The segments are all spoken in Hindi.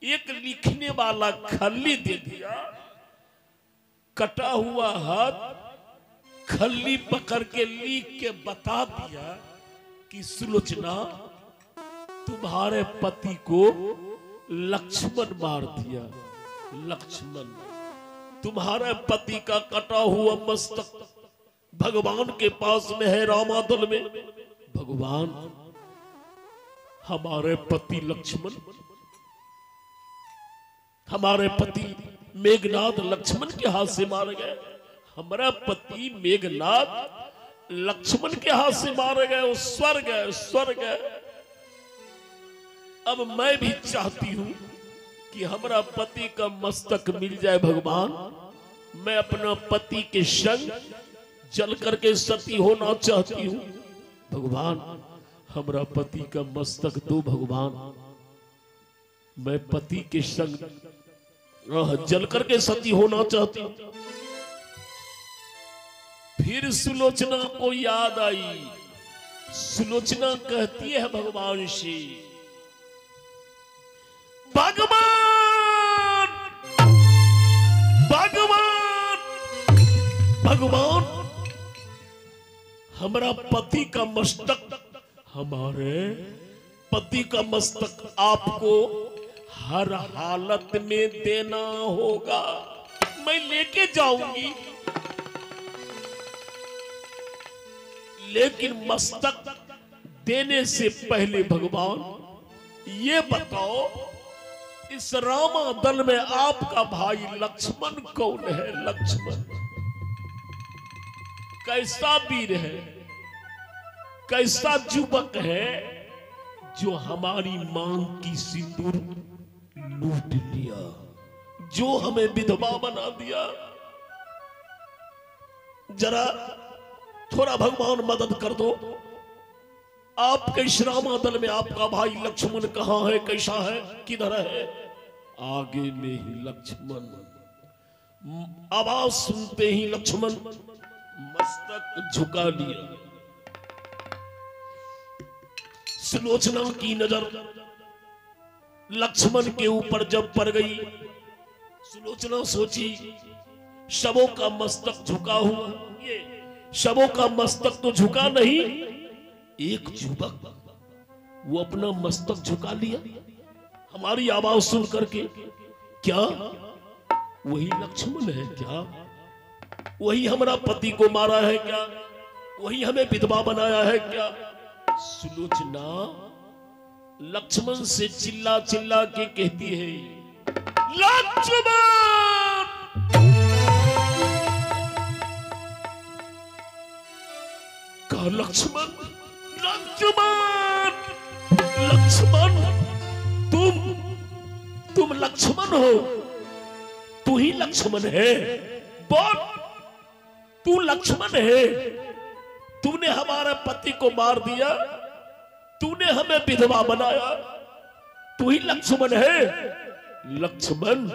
एक लिखने वाला खल्ली दे दिया, कटा हुआ हाथ खल्ली पकड़ के लिख के बता दिया कि सुलोचना तुम्हारे पति को लक्ष्मण मार दिया। लक्ष्मण, तुम्हारे पति का कटा हुआ मस्तक भगवान के पास में है, रामादल में। भगवान, हमारे पति लक्ष्मण, हमारे पति मेघनाद लक्ष्मण के हाथ से मारे गए। हमारा पति मेघनाद लक्ष्मण के हाथ से मारे गए। वो स्वर्ग है, स्वर्ग है। अब मैं भी चाहती हूं कि हमारा पति का मस्तक मिल जाए। भगवान, मैं अपना पति के संग जल करके सती होना चाहती हूं। भगवान, हमारा पति का मस्तक दो। भगवान, मैं पति के संग जल करके सती होना चाहती हूं। फिर सुलोचना को याद आई। सुलोचना कहती है भगवान से, भगवान, भगवान, भगवान, हमारा पति का मस्तक, हमारे पति का मस्तक आपको हर हालत में देना होगा। मैं लेके जाऊंगी, लेकिन मस्तक देने से पहले भगवान ये बताओ, इस रामादल में आपका भाई लक्ष्मण कौन है? लक्ष्मण कैसा वीर है, कैसा युवक है जो हमारी मांग की सिंदूर लूट लिया, जो हमें विधवा बना दिया। जरा थोड़ा भगवान मदद कर दो। आपके इस रामादल में आपका भाई लक्ष्मण कहां है, कैसा है, किधर है? आगे में ही लक्ष्मण, आवाज सुनते ही लक्ष्मण मस्तक झुका लिया। सुलोचना की नजर लक्ष्मण के ऊपर जब पड़ गई, सुलोचना सोची शवों का मस्तक झुका हुआ, ये शवों का मस्तक तो झुका नहीं, एक युवक वो अपना मस्तक झुका लिया हमारी आवाज सुन करके। क्या वही लक्ष्मण है? क्या वही हमारा पति को मारा है? क्या वही हमें विधवा बनाया है? क्या? सुलोचना लक्ष्मण से चिल्ला चिल्ला के कहती है, लक्ष्मण, कहा लक्ष्मण, लक्ष्मण, लक्ष्मण, तुम लक्ष्मण हो? तू ही लक्ष्मण है? बोल, तू लक्ष्मण है? तूने हमारे पति को मार दिया, तूने हमें विधवा बनाया, तू ही लक्ष्मण है? लक्ष्मण,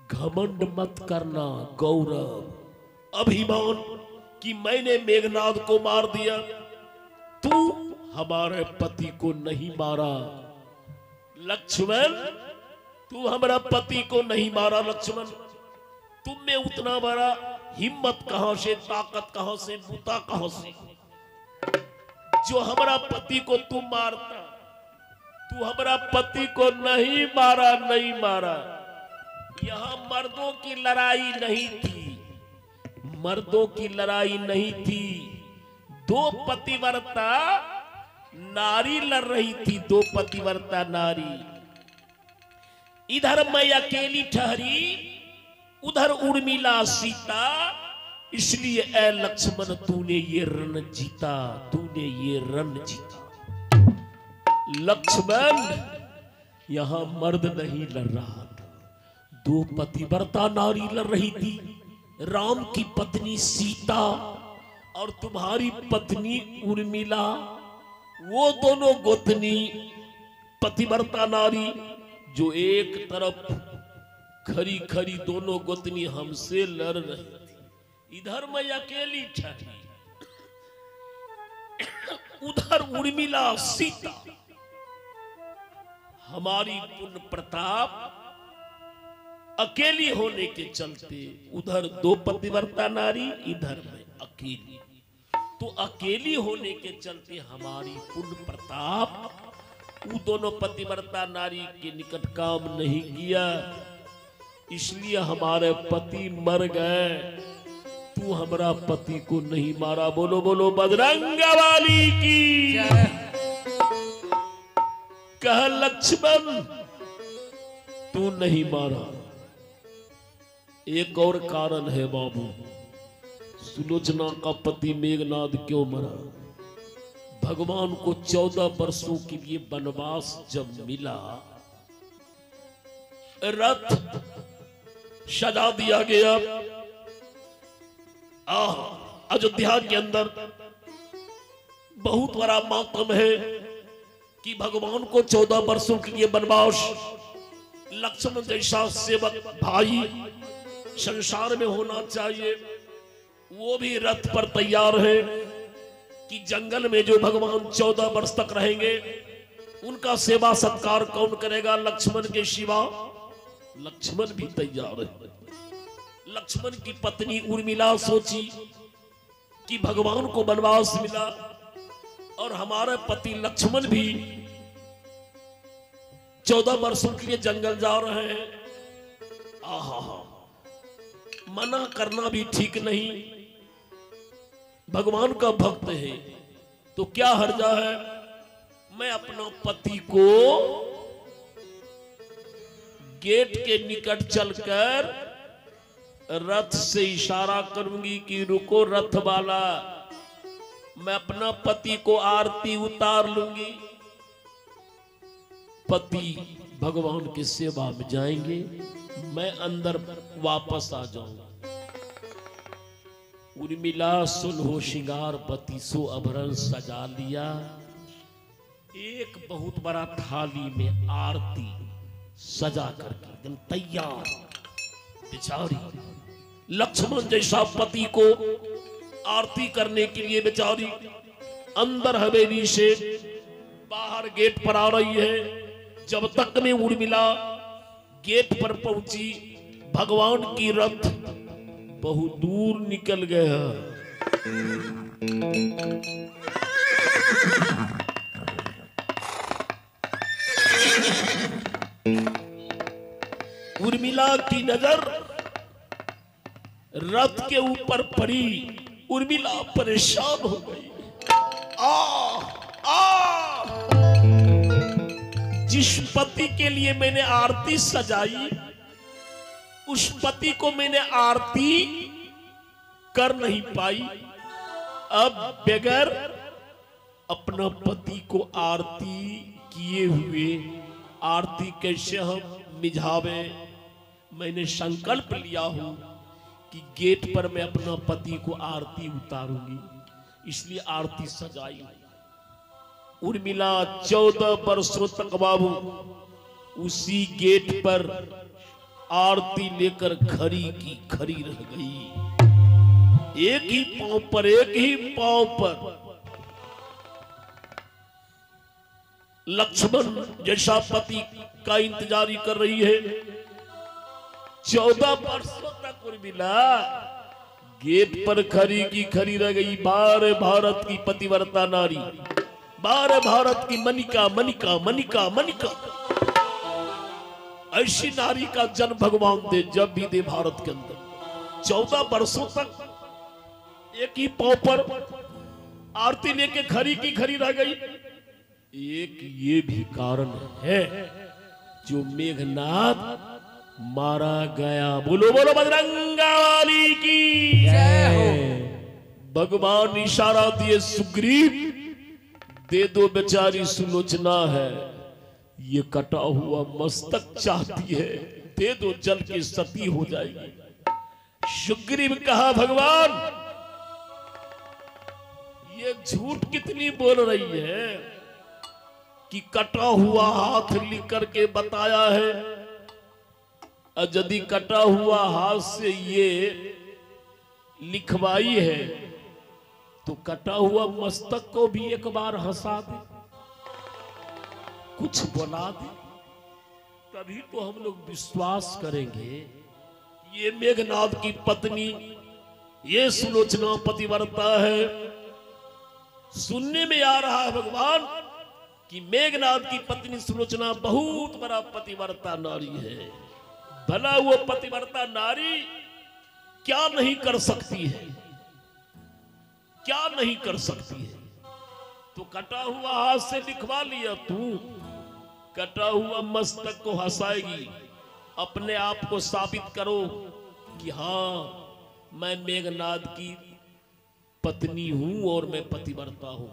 घमंड मत करना, गौरव, अभिमान कि मैंने मेघनाद को मार दिया, तू हमारे पति को नहीं मारा। लक्ष्मण, तू हमारा पति को नहीं मारा। लक्ष्मण, तुम में उतना बड़ा हिम्मत कहां से, ताकत कहां से, बूता कहां से, जो हमारा पति को तू मारता? तू हमारा पति को नहीं मारा, नहीं मारा। यहां मर्दों की लड़ाई नहीं थी, मर्दों की लड़ाई नहीं थी। दो पतिव्रता नारी लड़ रही थी, दो पतिव्रता नारी। इधर मैं अकेली ठहरी, उधर उर्मिला सीता। इसलिए ए लक्ष्मण, तूने ये रण जीता, तूने ये रण जीता। लक्ष्मण, यहां मर्द नहीं लड़ रहा था, दो पतिव्रता नारी लड़ रही थी। राम की पत्नी सीता और तुम्हारी पत्नी उर्मिला, वो दोनों गोतनी पतिव्रता नारी, जो एक तरफ खरी खरी दोनों गोतनी हमसे लड़ रही थी। इधर मैं अकेली ठहरी, उधर उर्मिला सीता। हमारी पुण्य प्रताप अकेली होने के चलते, उधर 2 पतिव्रता नारी, इधर मैं अकेली, तो अकेली होने के चलते हमारी पुण्य प्रताप वो दोनों पतिव्रता नारी के निकट काम नहीं किया, इसलिए हमारे पति मर गए। तू हमारा पति को नहीं मारा। बोलो बोलो बजरंग वाली की। कह लक्ष्मण तू नहीं मारा। एक और कारण है बाबू, सुलोचना का पति मेघनाद क्यों मरा? भगवान को 14 वर्षों के लिए वनवास जब मिला, रथ सजा दिया गया। अयोध्या के अंदर बहुत बड़ा मातम है कि भगवान को 14 वर्षों के लिए वनवास, लक्ष्मण जैसा सेवक भाई संसार में होना चाहिए। वो भी रथ पर तैयार है कि जंगल में जो भगवान 14 वर्ष तक रहेंगे उनका सेवा सत्कार कौन करेगा लक्ष्मण के सिवा। लक्ष्मण भी तैयार है। लक्ष्मण की पत्नी उर्मिला सोची कि भगवान को वनवास मिला और हमारे पति लक्ष्मण भी 14 वर्षों के लिए जंगल जा रहे हैं। आहा, मना करना भी ठीक नहीं, भगवान का भक्त है तो क्या हर्जा है। मैं अपना पति को गेट के निकट चलकर रथ से इशारा करूंगी कि रुको रथ वाला, मैं अपना पति को आरती उतार लूंगी। पति भगवान की सेवा में जाएंगे, मैं अंदर वापस आ जाऊंगा। उर्मिला सुलहो श्रृंगार पति सो आभरण सजा लिया। एक बहुत बड़ा थाली में आरती सजा करके एकदम तैयार। बेचारी लक्ष्मण जैसा पति को आरती करने के लिए बेचारी अंदर हवेली से बाहर गेट पर आ रही है। जब तक में उर्मिला गेट पर पहुंची, भगवान की रथ बहुत दूर निकल गया। उर्मिला की नजर रथ के ऊपर पड़ी। उर्मिला परेशान हो गई। जिस पति के लिए मैंने आरती सजाई, उस पति को मैंने आरती कर नहीं पाई। अब बगैर अपना पति को आरती किए हुए आरती कैसे हम मिझावे। मैंने संकल्प लिया हूं कि गेट पर मैं अपना पति को आरती उतारूंगी, इसलिए आरती सजाई। उर्मिला 14 वर्षों तक बाबू उसी गेट पर आरती लेकर खड़ी की खड़ी रह गई। एक ही पांव पर, एक ही पांव पर। लक्ष्मण जैसा पति का इंतजार कर रही है। 14 वर्षों तक उर्मिला गेट पर खड़ी की खड़ी रह गई। बार भारत की पतिव्रता नारी, बार भारत की मनिका मनिका मनिका मनिका। ऐसी नारी का जन्म भगवान दे जब भी दे भारत के अंदर। 14 वर्षों तक एक ही पांव पर आरती लेके खड़ी की खड़ी रह गई। एक ये भी कारण है जो मेघनाद मारा गया। बोलो बोलो बजरंगा वाली की जय हो। भगवान इशारा दिए, सुग्रीव दे दो, बेचारी सुलोचना है, ये कटा हुआ मस्तक चाहती है, दे दो, जल के सती हो जाएगी। सुग्रीव कहा भगवान ये झूठ कितनी बोल रही है कि कटा हुआ हाथ लिख करके बताया है। यदि कटा हुआ हाथ से ये लिखवाई है तो कटा हुआ मस्तक को भी एक बार हंसा दे, कुछ बोला दे। तभी तो हम लोग विश्वास करेंगे ये मेघनाद की पत्नी, ये सुलोचना पतिव्रता है। सुनने में आ रहा है भगवान कि मेघनाद की पत्नी सुलोचना बहुत बड़ा पतिव्रता नारी है। भला वो पतिव्रता नारी क्या नहीं कर सकती है, क्या नहीं कर सकती है। तो कटा हुआ हाथ से लिखवा लिया, तू कटा हुआ मस्तक को हंसाएगी। अपने आप को साबित करो कि हाँ मैं मेघनाद की पत्नी हूं और मैं पतिव्रता हूं।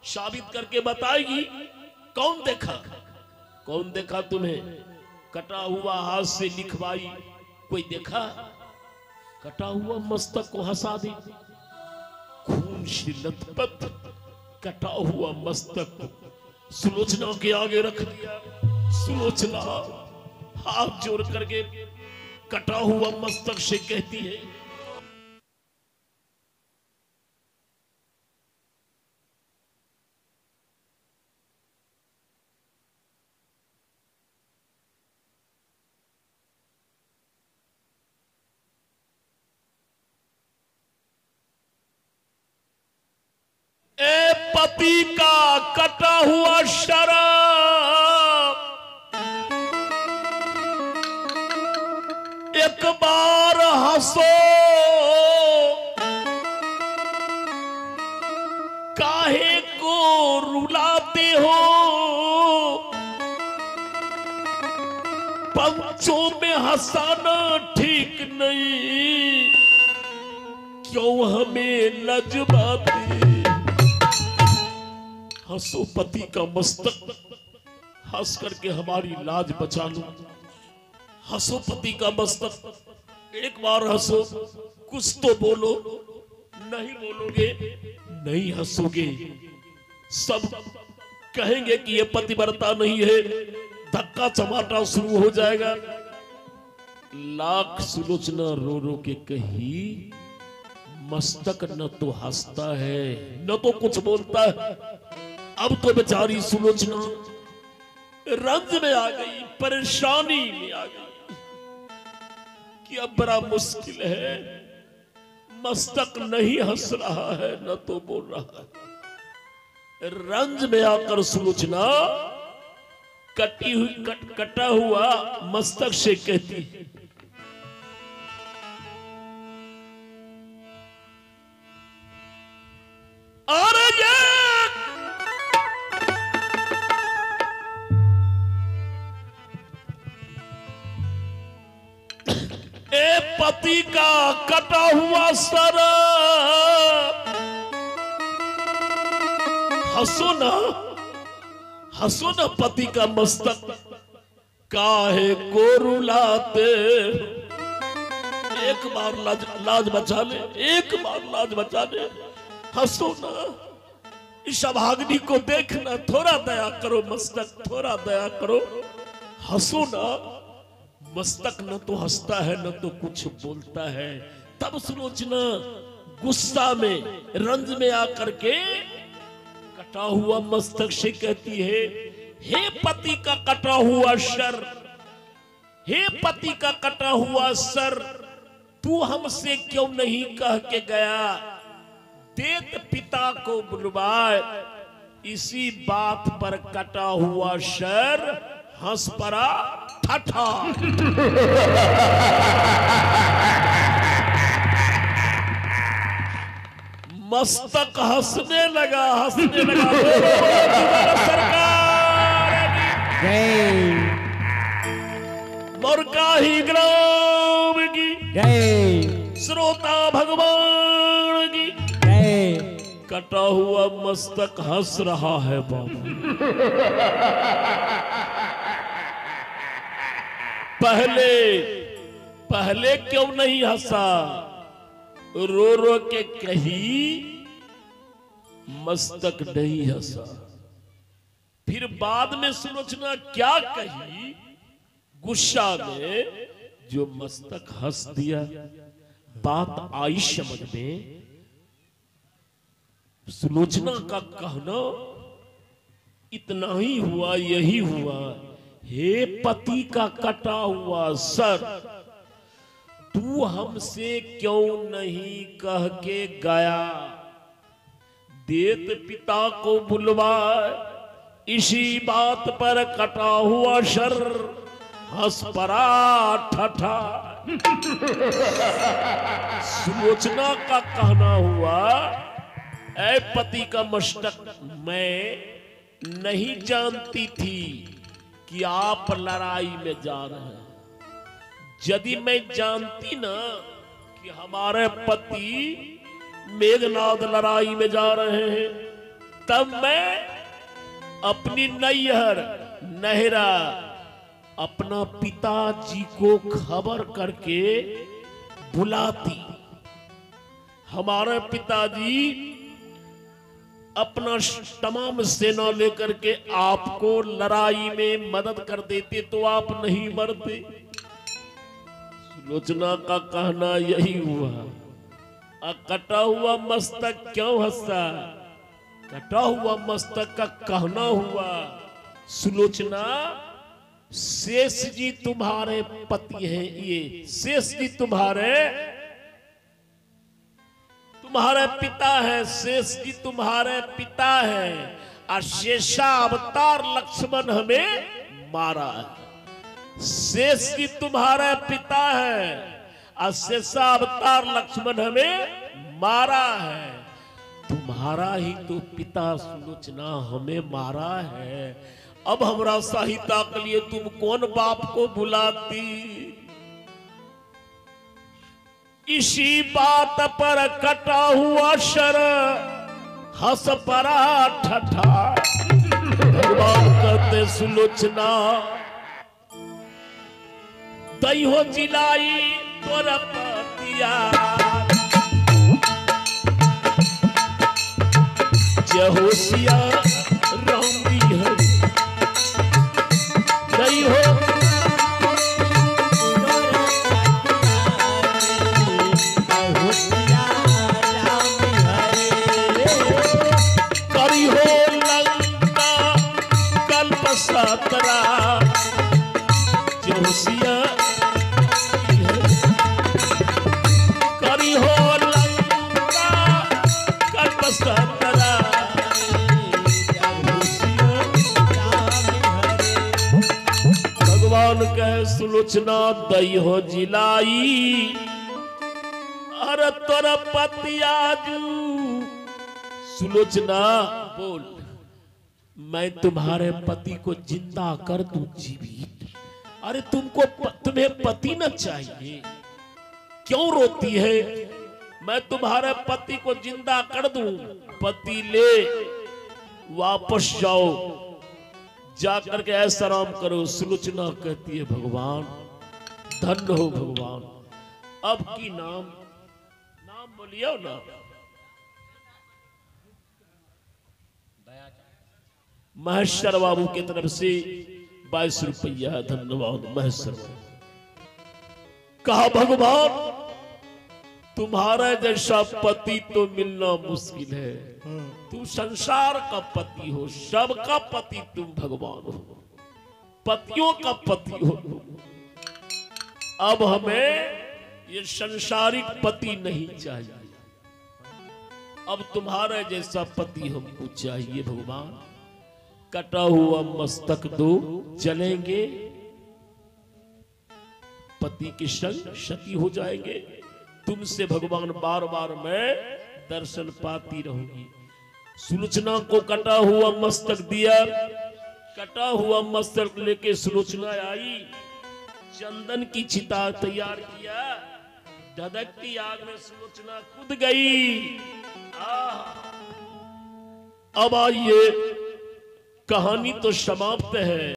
साबित करके बताएगी। कौन देखा, कौन देखा तुम्हें? कटा हुआ हाथ से लिखवाई, कोई देखा? कटा हुआ मस्तक को हंसा दी, खून से लथपथ कटा हुआ मस्तक सुलोचना के आगे रख दिया। सुलोचना हाथ जोड़ करके कटा हुआ मस्तक से कहती है, ए पति का कटा हुआ शराब, एक बार हंसो, काहे को रुलाते हो? पंचों में हंसाना ठीक नहीं, क्यों हमें लजबाते? हंसो पति का मस्तक, हंस करके हमारी लाज बचा लो। हंसो पति का मस्तक, एक बार हंसो, कुछ तो बोलो। नहीं बोलोगे, नहीं हंसोगे, सब कहेंगे कि ये पतिव्रता नहीं है, धक्का चमाटा शुरू हो जाएगा। लाख सुलोचना रो रो के कही, मस्तक न तो हंसता है न तो कुछ बोलता है। अब तो बेचारी सुलोचना रंज में आ गई, परेशानी में आ गई कि अब बड़ा मुश्किल है। मस्तक नहीं हंस रहा है न तो बोल रहा है। रंज में आकर सुलोचना कटा हुआ मस्तक से कहती है, अरे ये पति का कटा हुआ सर, हंसो ना, हंसो ना पति का मस्तक, काहे को रुलाते? एक बार लाज बचा ले, एक बार लाज बचा ले, हंसो ना। इस अभाग्नि को देखना, थोड़ा दया करो मस्तक, थोड़ा दया करो, हंसो ना। मस्तक न तो हंसता है न तो कुछ बोलता है। तब सुलोचना गुस्सा में, रंज में आकर के कटा हुआ मस्तक से कहती है, हे पति का कटा हुआ सर, हे पति का कटा हुआ सर, तू हमसे क्यों नहीं कह के गया? देत पिता को बुलवाए। इसी बात पर कटा हुआ सर हंस पड़ा ठठा। मस्तक हंसने लगा, हंसने लगा। सरकार मुर्गाही ग्राम की श्रोता भगवान की। कटा हुआ मस्तक हंस रहा है बाबा। पहले क्यों नहीं हंसा? रो रो के कही, मस्तक नहीं हंसा। फिर बाद में सुलोचना क्या कही? गुस्सा में जो मस्तक हंस दिया। बात आई समझ में। सुलोचना का कहना इतना ही हुआ, यही हुआ हे पति का कटा हुआ सर, तू हमसे क्यों नहीं कह के गया, देत पिता को बुलवा इसी बात पर कटा हुआ सर हंस पड़ा ठठा। सुलोचना का कहना हुआ, ऐ पति का मस्तक, मैं नहीं जानती थी कि आप लड़ाई में जा रहे हैं। यदि मैं जानती ना कि हमारे पति मेघनाद लड़ाई में जा रहे हैं, तब मैं अपनी नहरा अपना पिताजी को खबर करके बुलाती। हमारे पिताजी अपना तमाम सेना लेकर के आपको लड़ाई में मदद कर देते तो आप नहीं मरते। सुलोचना का कहना यही हुआ। कटा हुआ मस्तक क्यों हंसा, कटा हुआ मस्तक का कहना हुआ, सुलोचना शेष जी तुम्हारे पति हैं, ये शेष जी तुम्हारे पिता है, शेष जी तुम्हारे पिता है, और शेषावतार लक्ष्मण हमें मारा है। शेष जी तुम्हारे पिता है और शेषावतार लक्ष्मण हमें मारा है। तुम्हारा ही तो पिता सुलोचना हमें मारा है। अब हमरा सहायता के लिए तुम कौन बाप को बुलाती। इसी बात पर कटा हुआ शर हंस पड़ा ठठा। भगवान कहते सुलोचना दई हो जिलाई तोर पतिया, जय हो सिया राम हरि, दई हो करी हो लंका कल्प सतरा, जय हो सिया करी हो लंका कल्प सतरा। भगवान कहे सुलोचना दई हो जिलाई, अरे तोर पतियाजू। सुलोचना बोल, मैं तुम्हारे पति को जिंदा कर दूं जीवित। अरे तुम्हें पति न चाहिए, क्यों रोती है? मैं तुम्हारे पति को जिंदा कर दूं, पति ले वापस जाओ, जाकर के ऐसा आराम करो। सुलोचना कहती है भगवान धन्य हो भगवान, अब की नाम बोलियो ना। महेश्वर बाबू की तरफ से 22 रुपया धन्यवाद। महेश्वर कहा भगवान तुम्हारा जैसा पति तो मिलना मुश्किल है, तुम संसार का पति हो, सबका पति तुम भगवान हो, पतियों का पति हो। अब हमें ये संसारिक पति नहीं चाहिए, अब तुम्हारा जैसा पति हमको चाहिए भगवान। कटा हुआ मस्तक दो, चलेंगे पति के संग सती हो जाएंगे। तुमसे भगवान बार बार मैं दर्शन पाती रहूंगी। सुलोचना को कटा हुआ मस्तक दिया। कटा हुआ मस्तक लेके सुलोचना आई, चंदन की चिता तैयार किया, धधकती आग में सुलोचना कूद गई। अब आइए कहानी तो समाप्त है।